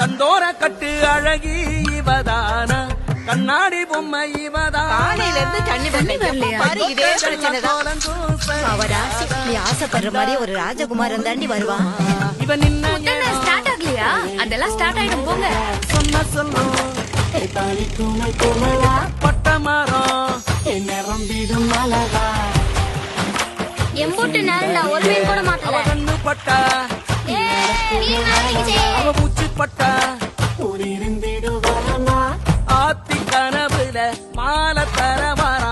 தந்தோர கட்டு அழகி இவதானா கண்ணாடி பொம்மை இவதா காலையில இருந்து தண்ணி பாரு இதே பிரச்சனைதான். அவராசி நீ ஆசைப்படுற மாதிரி ஒரு ராஜகுமாரன் தாண்டி வருவான். இவன் நின்ன ஸ்டார்ட் ஆகலையா? அதெல்லாம் ஸ்டார்ட் ஆயிடும் போங்க. சொன்ன சொல்லும் பட்ட மரம் நிரம்பிடும் மலரா எம்பூட்டு நேரம் நான் ஒரு மீன் கூட மாட்டல. கண்ணு பட்டா அவ பூச்சி பட்டா ஆத்தி கனவுல மாலை தர வரா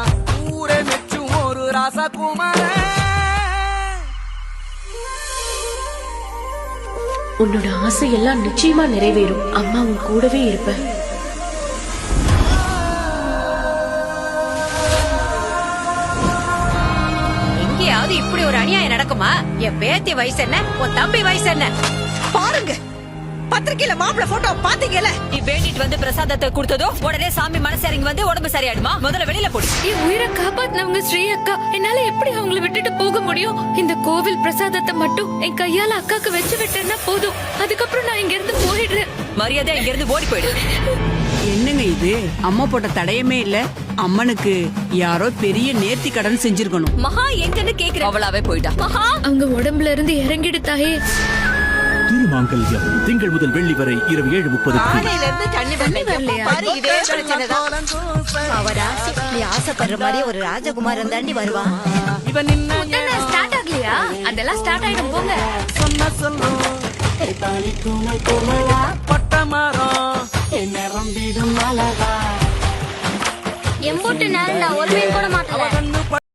ஊரை மெச்சும் ஒரு ராசகுமார. உன்னோட ஆசை எல்லாம் நிச்சயமா நிறைவேறும். அம்மா உன் கூடவே இருப்பேன். எங்கேயாவது இப்படி ஒரு அநியாயம் நடக்குமா? என் பேத்தி வயசு என்ன, உன் தம்பி வயசு என்ன? பாருங்க பத்திரிக்கையில மாப்பிள போட்டோ பாத்தீங்கல்ல. நீ வேண்டிட்டு வந்து பிரசாதத்தை கொடுத்ததோ உடனே சாமி மனசரிங்க வந்து உடம்பு சரியாடுமா? முதல்ல வெளியில போடு. என் உயிரை காப்பாத்தினவங்க ஸ்ரீ அக்கா, என்னால எப்படி அவங்களை விட்டுட்டு போக முடியும்? இந்த கோவில் பிரசாதத்தை மட்டும் என் கையால அக்காக்கு வச்சு விட்டேன்னா போதும். அதுக்கப்புறம் நான் இங்க இருந்து போயிடுறேன். மரியாதை இங்க இருந்து ஓடி போயிடு. என்னங்க இது? அம்மா போட்ட தடையமே இல்ல. அம்மனுக்கு யாரோ பெரிய நேர்த்தி கடன் செஞ்சிருக்கணும். மகா எங்கன்னு கேக்குற அவளாவே போயிட்டா. மகா அவங்க உடம்புல இருந்து இறங்கிடு தாயே. திருமாங்கல்யம் திங்கள் முதல் வெள்ளி வரை இரவு 7:30. காலையில இருந்து தண்ணி பாரு இதே பிரச்சனைதான். அவராசி நீ ஆசைப்படுற மாதிரி ஒரு ராஜகுமாரன் தாண்டி வருவான். இவன் நின்ன ஸ்டார்ட் ஆகலையா? அதெல்லாம் ஸ்டார்ட் ஆயிடும் போங்க. சொன்ன சொல்லும் பட்ட மரம் நிரம்பிடும் மலரா எம்பூட்டு நேரம் நான் ஒரு மீன் கூட மாட்டல. கண்ணு